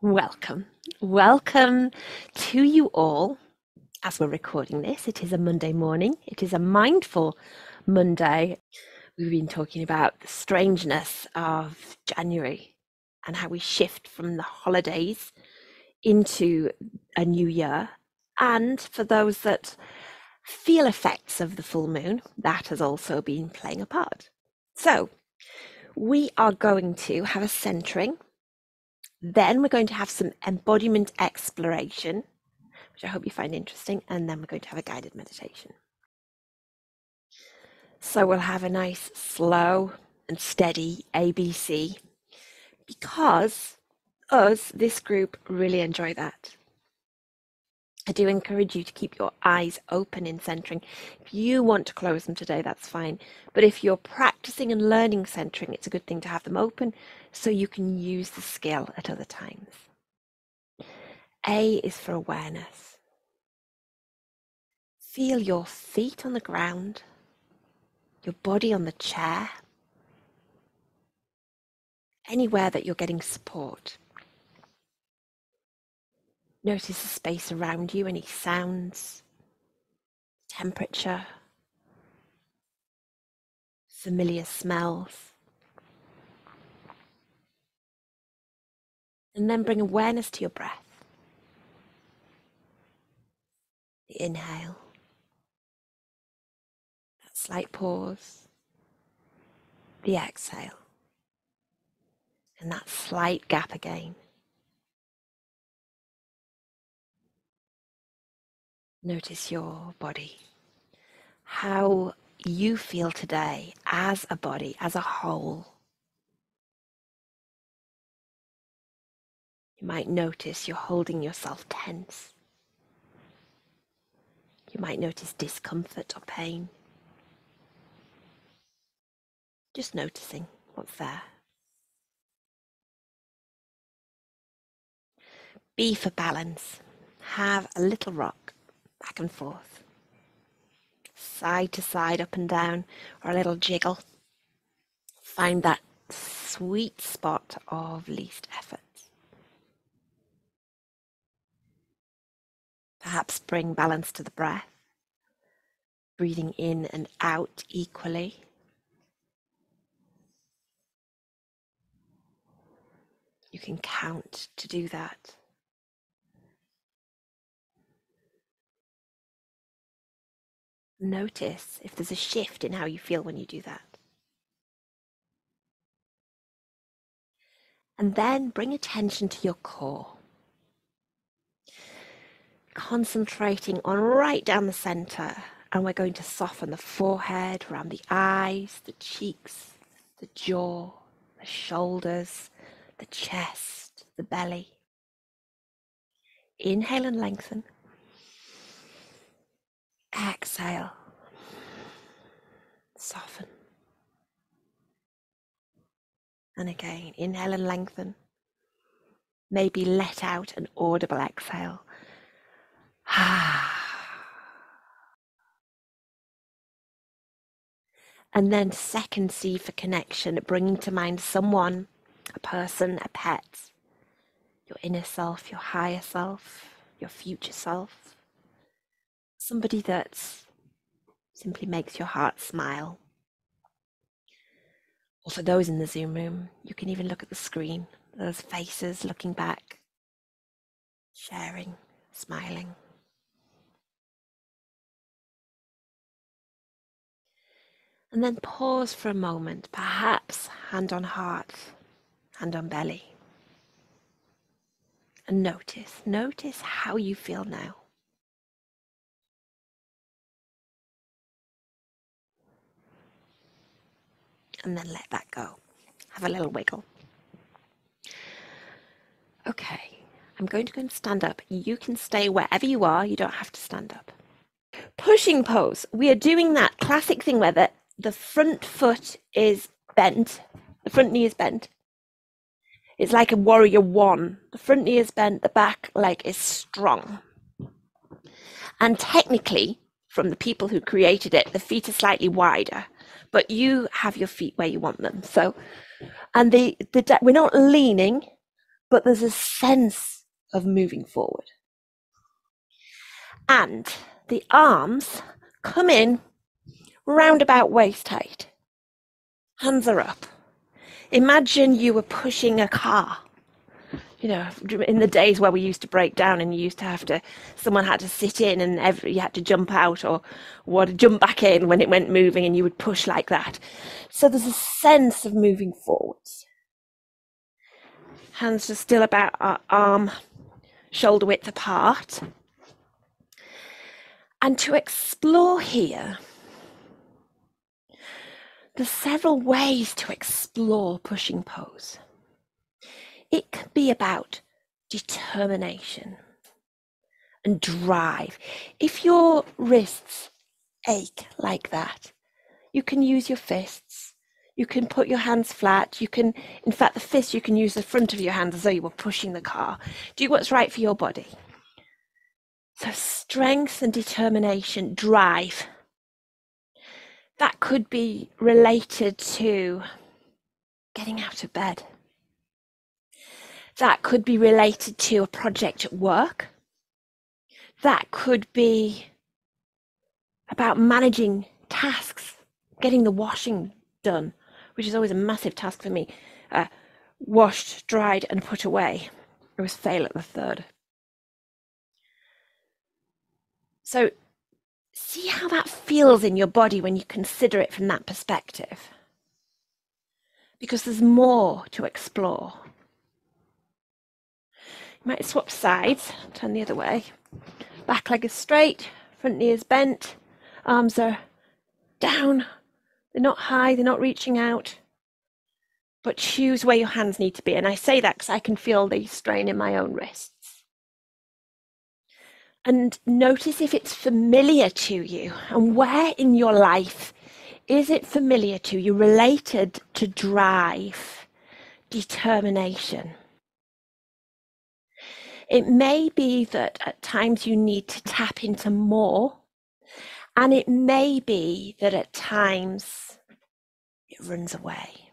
Welcome. Welcome to you all. As we're recording this, it is a Monday morning. It is a mindful Monday. We've been talking about the strangeness of January and how we shift from the holidays into a new year. And for those that feel effects of the full moon, that has also been playing a part. So we are going to have a centering. Then we're going to have some embodiment exploration, which I hope you find interesting, and then we're going to have a guided meditation. So we'll have a nice slow and steady ABC because us, this group, really enjoy that. I do encourage you to keep your eyes open in centering. If you want to close them today, that's fine. But if you're practicing and learning centering, it's a good thing to have them open so you can use the skill at other times. A is for awareness. Feel your feet on the ground, your body on the chair, anywhere that you're getting support. Notice the space around you, any sounds, temperature, familiar smells. And then bring awareness to your breath. The inhale, that slight pause, the exhale, and that slight gap again. Notice your body, how you feel today as a body, as a whole. You might notice you're holding yourself tense. You might notice discomfort or pain. Just noticing what's there. B for balance. Have a little rock back and forth, side to side, up and down, or a little jiggle. Find that sweet spot of least effort. Perhaps bring balance to the breath, breathing in and out equally. You can count to do that. Notice if there's a shift in how you feel when you do that. And then bring attention to your core. Concentrating on right down the center. And we're going to soften the forehead, around the eyes, the cheeks, the jaw, the shoulders, the chest, the belly. Inhale and lengthen. Exhale. Soften. And again, inhale and lengthen. Maybe let out an audible exhale. And then second C for connection, bringing to mind someone, a person, a pet, your inner self, your higher self, your future self, somebody that simply makes your heart smile. Or for those in the Zoom room, you can even look at the screen, those faces looking back, sharing, smiling. And then pause for a moment, perhaps hand on heart, hand on belly. And notice how you feel now. And then let that go. Have a little wiggle. Okay, I'm going to go and stand up. You can stay wherever you are. You don't have to stand up. Pushing pose. We are doing that classic thing where the front foot is bent. The front knee is bent. It's like a warrior one. The front knee is bent. The back leg is strong. And technically, from the people who created it, the feet are slightly wider, but you have your feet where you want them. So, and we're not leaning, but there's a sense of moving forward. And the arms come in round about waist height. Hands are up. Imagine you were pushing a car. You know, in the days where we used to break down and you used to have to, someone had to sit in and you had to jump out or jump back in when it went moving, and you would push like that. So there's a sense of moving forwards. Hands are still about our arm, shoulder width apart. And to explore here, there's several ways to explore pushing pose. It can be about determination and drive. If your wrists ache like that, you can use your fists. You can put your hands flat. You can, in fact, the fists, you can use the front of your hands as though you were pushing the car. Do what's right for your body. So strength and determination, drive. That could be related to getting out of bed. That could be related to a project at work. That could be about managing tasks, getting the washing done, which is always a massive task for me. Washed, dried, and put away. I always fail at the third. So see how that feels in your body when you consider it from that perspective. Because there's more to explore. You might swap sides, turn the other way. Back leg is straight, front knee is bent, arms are down. They're not high, they're not reaching out. But choose where your hands need to be. And I say that because I can feel the strain in my own wrists. And notice if it's familiar to you, and where in your life is it familiar to you, related to drive, determination. It may be that at times you need to tap into more, and it may be that at times it runs away,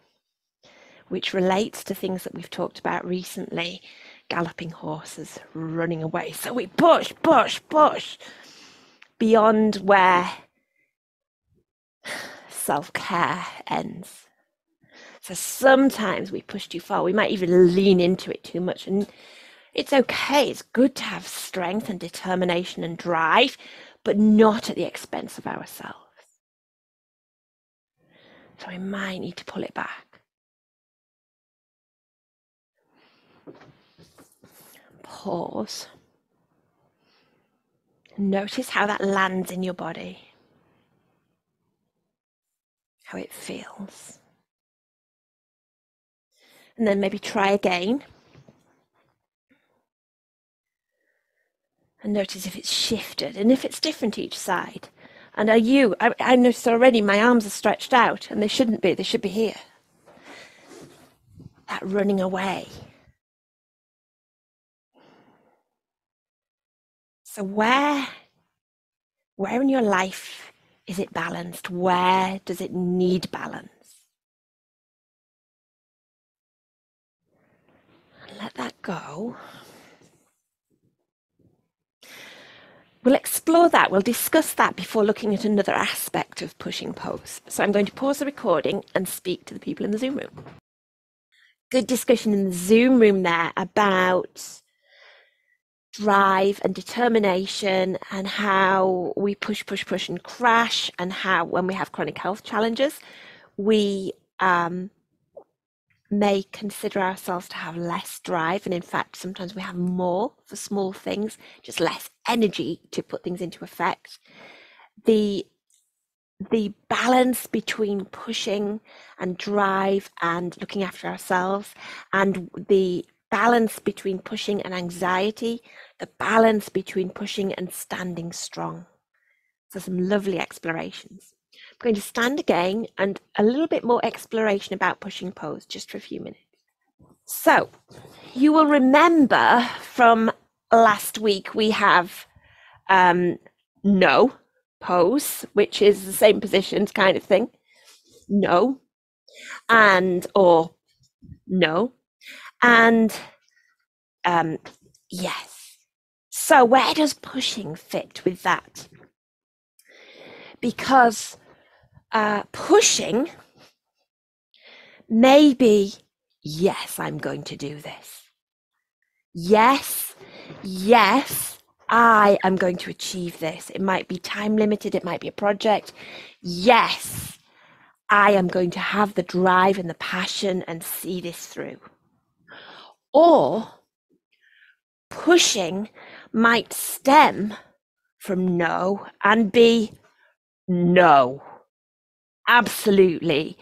which relates to things that we've talked about recently, galloping horses, running away. So we push, push, push beyond where self-care ends. So sometimes we push too far. We might even lean into it too much. And it's okay. It's good to have strength and determination and drive, but not at the expense of ourselves. So we might need to pull it back. Pause. Notice how that lands in your body. How it feels. And then maybe try again. And notice if it's shifted and if it's different each side. And I noticed already my arms are stretched out, and they shouldn't be, they should be here. That running away. So where in your life is it balanced? Where does it need balance? And let that go. We'll explore that. We'll discuss that before looking at another aspect of pushing pose. So I'm going to pause the recording and speak to the people in the Zoom room. Good discussion in the Zoom room there about drive and determination and how we push, push, push and crash, and how when we have chronic health challenges, we may consider ourselves to have less drive, and in fact sometimes we have more for small things, just less energy to put things into effect. The balance between pushing and drive and looking after ourselves, and the balance between pushing and anxiety, the balance between pushing and standing strong. So some lovely explorations. I'm going to stand again and a little bit more exploration about pushing pose just for a few minutes. So you will remember from last week we have no pose, which is the same positions kind of thing. No. And or no. And Yes. So where does pushing fit with that? Because pushing may be, yes, I'm going to do this. Yes, yes, I am going to achieve this. It might be time limited, it might be a project. Yes, I am going to have the drive and the passion and see this through. Or pushing might stem from no and be no. Absolutely.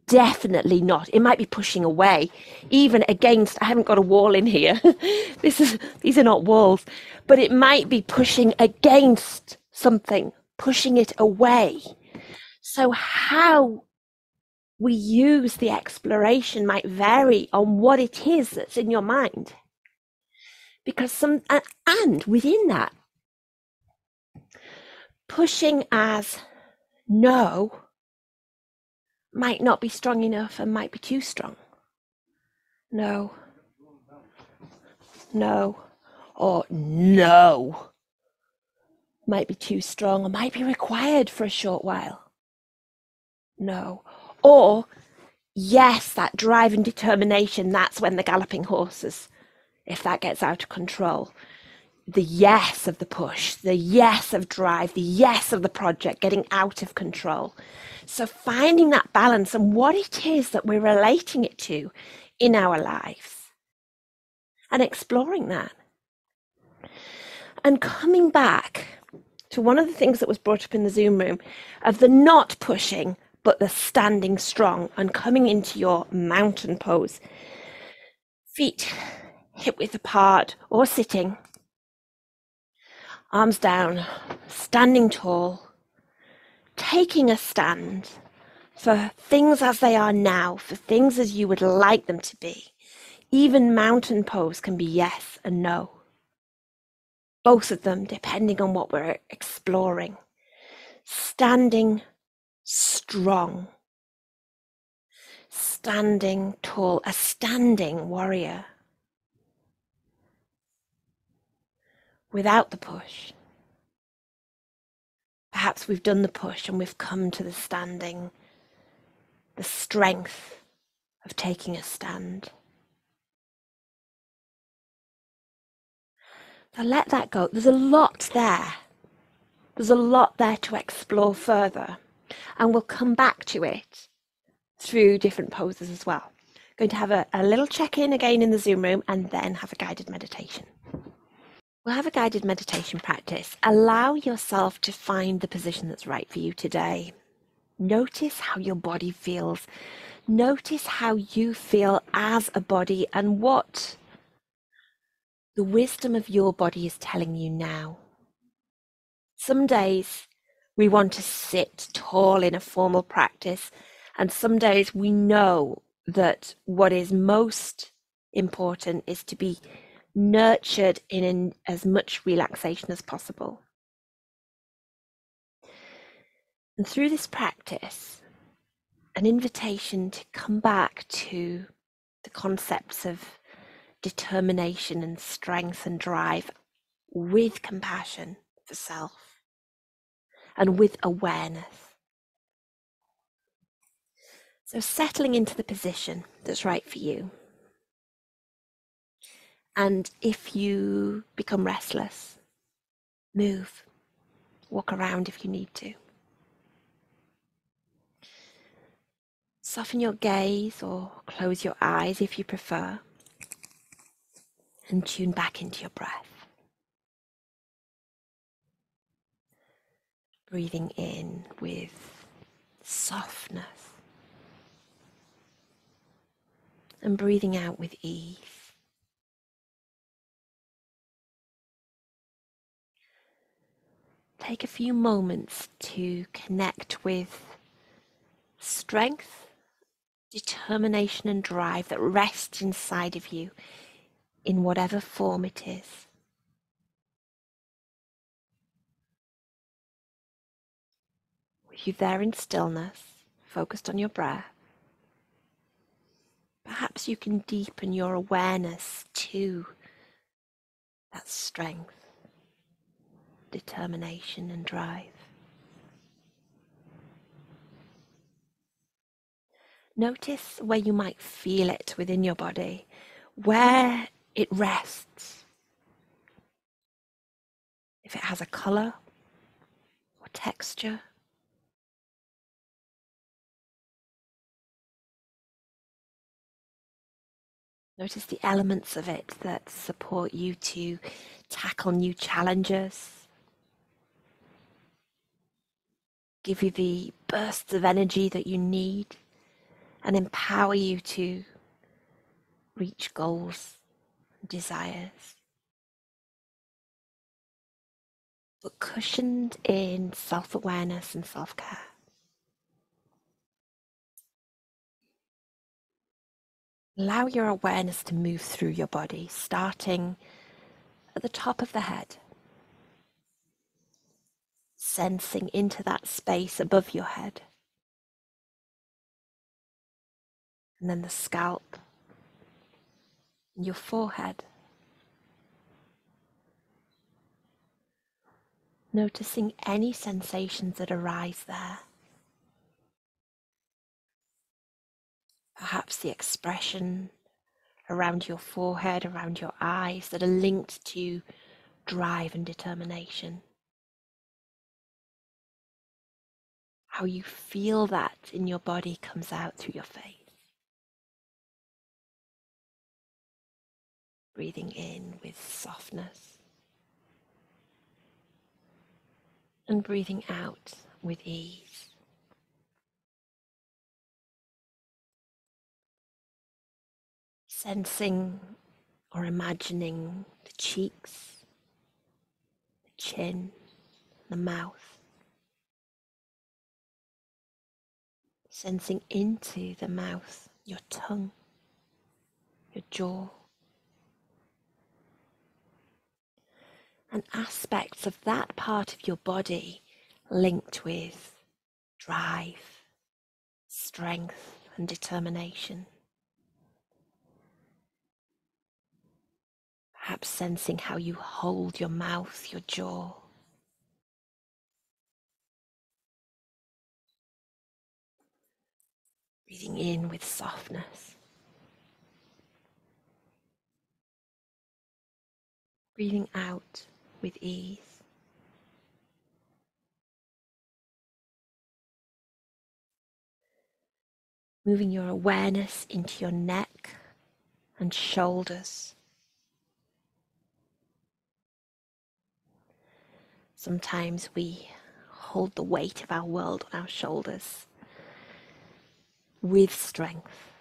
Definitely not. It might be pushing away, even against. I haven't got a wall in here. These are not walls, but it might be pushing against something, pushing it away. So how we use the exploration might vary on what it is that's in your mind. Because and within that, pushing as no might not be strong enough and might be too strong. No, no, or no might be too strong or might be required for a short while. No. Or yes, that drive and determination, that's when the galloping horses, if that gets out of control. The yes of the push, the yes of drive, the yes of the project getting out of control. So finding that balance and what it is that we're relating it to in our lives and exploring that. And coming back to one of the things that was brought up in the Zoom room of the not pushing, but the standing strong and coming into your mountain pose. Feet hip width apart or sitting. Arms down, standing tall, taking a stand for things as they are now, for things as you would like them to be. Even mountain pose can be yes and no. Both of them, depending on what we're exploring. Standing strong. Standing tall, a standing warrior. Without the push. Perhaps we've done the push and we've come to the standing, the strength of taking a stand. So let that go. There's a lot there. There's a lot there to explore further. And we'll come back to it through different poses as well. Going to have a little check-in again in the Zoom room and then have a guided meditation. We'll have a guided meditation practice. Allow yourself to find the position that's right for you today. Notice how your body feels. Notice how you feel as a body and what the wisdom of your body is telling you now. Some days we want to sit tall in a formal practice, and some days we know that what is most important is to be nurtured in as much relaxation as possible. And through this practice, an invitation to come back to the concepts of determination and strength and drive with compassion for self and with awareness. So settling into the position that's right for you. And if you become restless, move, walk around if you need to. Soften your gaze or close your eyes if you prefer, and tune back into your breath. Breathing in with softness and breathing out with ease. Take a few moments to connect with strength, determination and drive that rests inside of you in whatever form it is. With you there in stillness, focused on your breath, perhaps you can deepen your awareness to that strength, determination, and drive. Notice where you might feel it within your body, where it rests. If it has a color or texture. Notice the elements of it that support you to tackle new challenges, give you the bursts of energy that you need, and empower you to reach goals and desires. But cushioned in self-awareness and self-care. Allow your awareness to move through your body, starting at the top of the head, sensing into that space above your head, and then the scalp, and your forehead. Noticing any sensations that arise there. Perhaps the expression around your forehead, around your eyes that are linked to drive and determination. How you feel that in your body comes out through your face. Breathing in with softness and breathing out with ease. Sensing or imagining the cheeks, the chin, the mouth. Sensing into the mouth, your tongue, your jaw. And aspects of that part of your body linked with drive, strength, and determination. Perhaps sensing how you hold your mouth, your jaw. Breathing in with softness. Breathing out with ease. Moving your awareness into your neck and shoulders. Sometimes we hold the weight of our world on our shoulders with strength,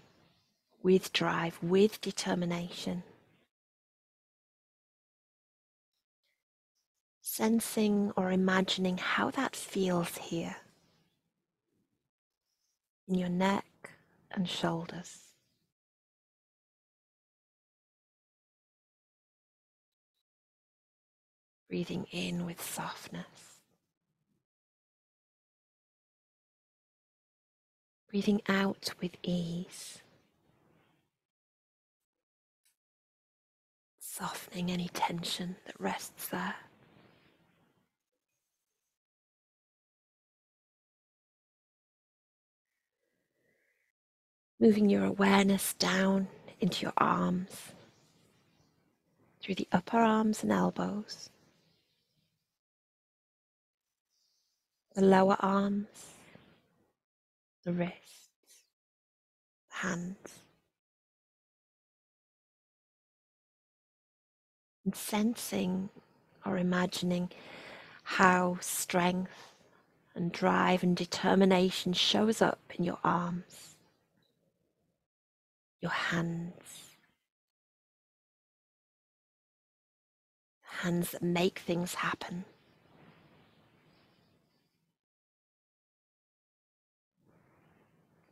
with drive, with determination. Sensing or imagining how that feels here in your neck and shoulders. Breathing in with softness. Breathing out with ease. Softening any tension that rests there. Moving your awareness down into your arms, through the upper arms and elbows, the lower arms, the wrists, the hands, and sensing or imagining how strength and drive and determination shows up in your arms, your hands, hands that make things happen.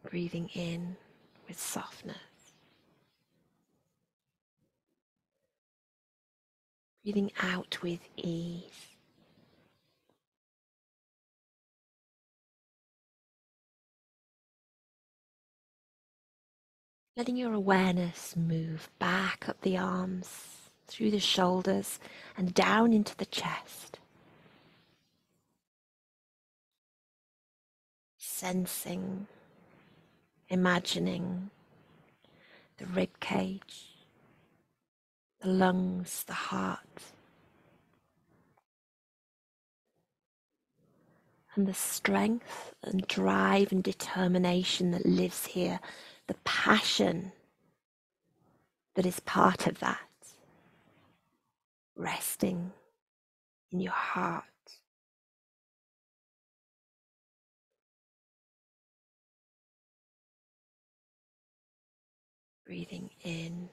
Breathing in with softness. Breathing out with ease. Letting your awareness move back up the arms, through the shoulders and down into the chest. Sensing, imagining the rib cage, the lungs, the heart, and the strength and drive and determination that lives here, the passion that is part of that, resting in your heart. Breathing in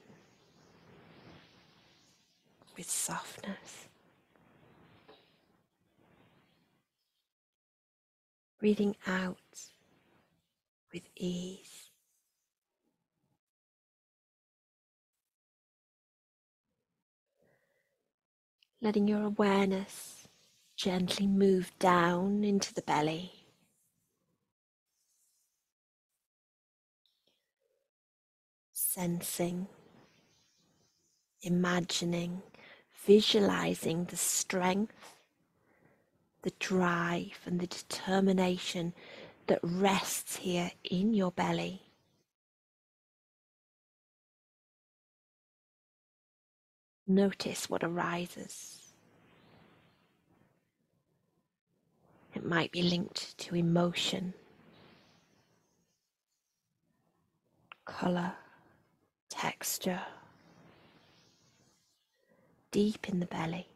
with softness. Breathing out with ease. Letting your awareness gently move down into the belly. Sensing, imagining, visualizing the strength, the drive and the determination that rests here in your belly. Notice what arises. It might be linked to emotion, color, texture, deep in the belly.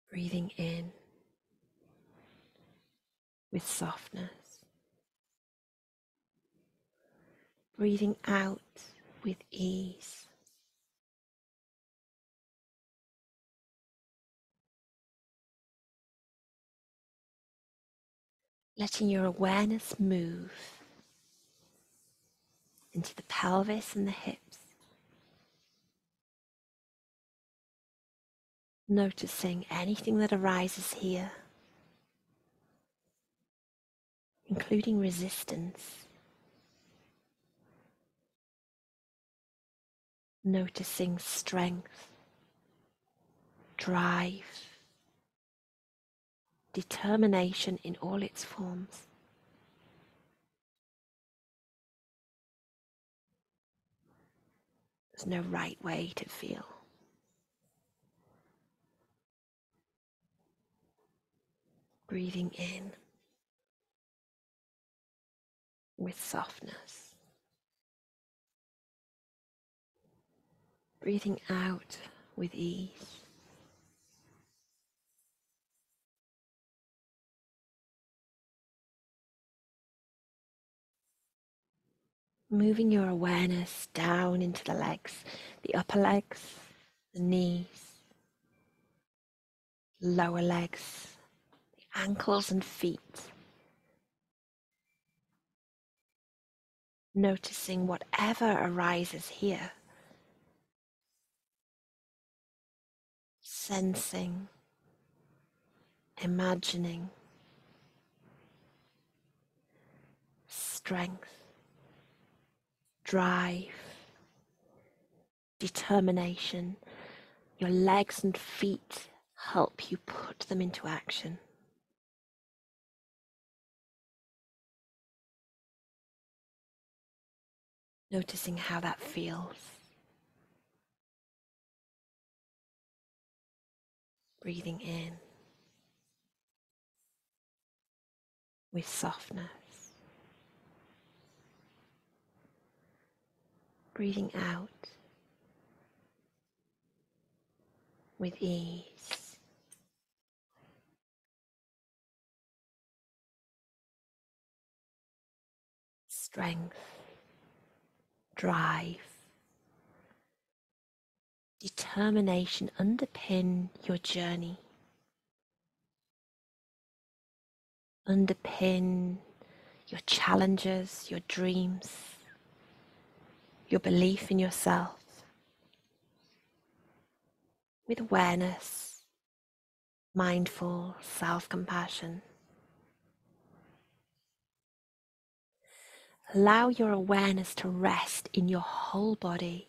Breathing in with softness. Breathing out with ease. Letting your awareness move into the pelvis and the hips. Noticing anything that arises here, including resistance. Noticing strength, drive, determination in all its forms. There's no right way to feel. Breathing in with softness. Breathing out with ease. Moving your awareness down into the legs, the upper legs, the knees, lower legs, the ankles and feet. Noticing whatever arises here. Sensing, imagining strength, drive, determination. Your legs and feet help you put them into action. Noticing how that feels. Breathing in with softness. Breathing out with ease. Strength, drive, determination underpin your journey. Underpin your challenges, your dreams, your belief in yourself. With awareness, mindful self-compassion. Allow your awareness to rest in your whole body,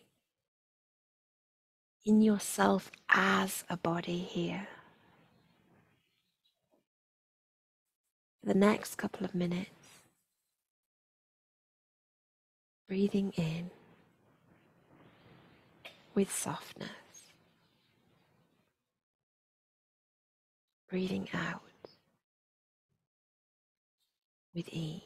in yourself as a body here. For the next couple of minutes, breathing in with softness, breathing out with ease.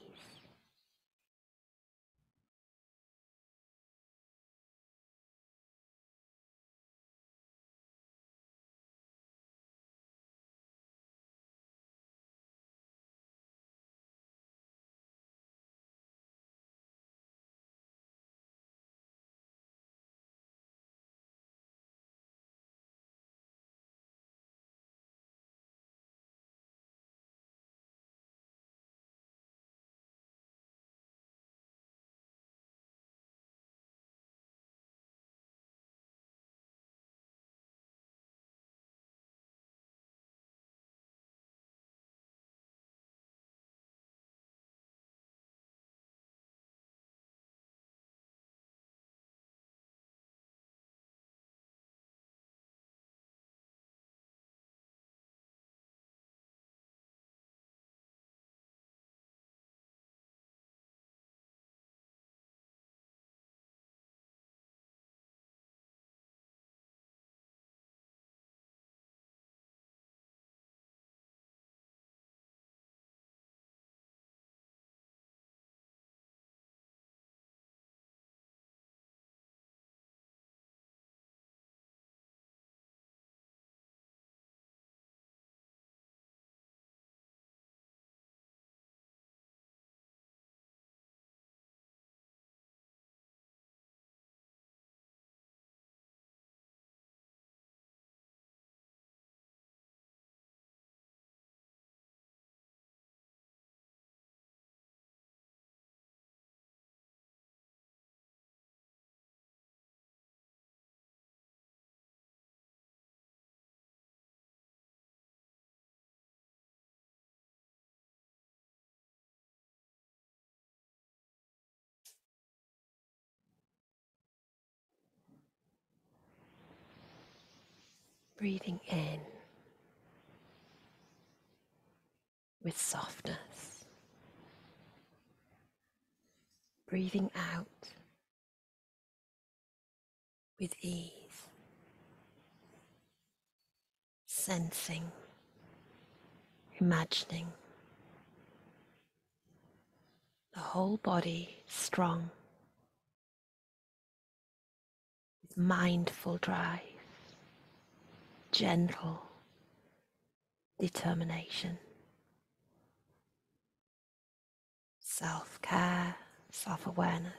Breathing in with softness, breathing out with ease, sensing, imagining the whole body strong with mindful drive, gentle determination, self-care, self-awareness.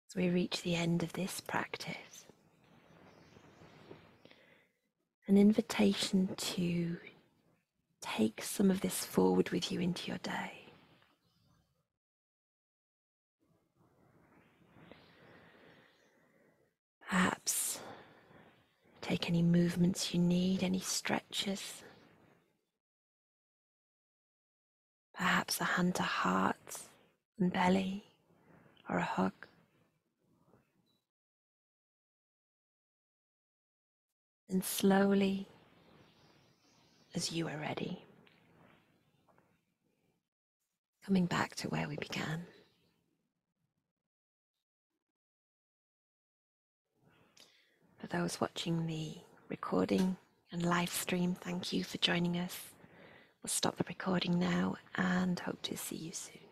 As we reach the end of this practice, an invitation to take some of this forward with you into your day. Perhaps take any movements you need, any stretches. Perhaps a hand to heart and belly, or a hug. And slowly, as you are ready, coming back to where we began. For those watching the recording and live stream, thank you for joining us. We'll stop the recording now and hope to see you soon.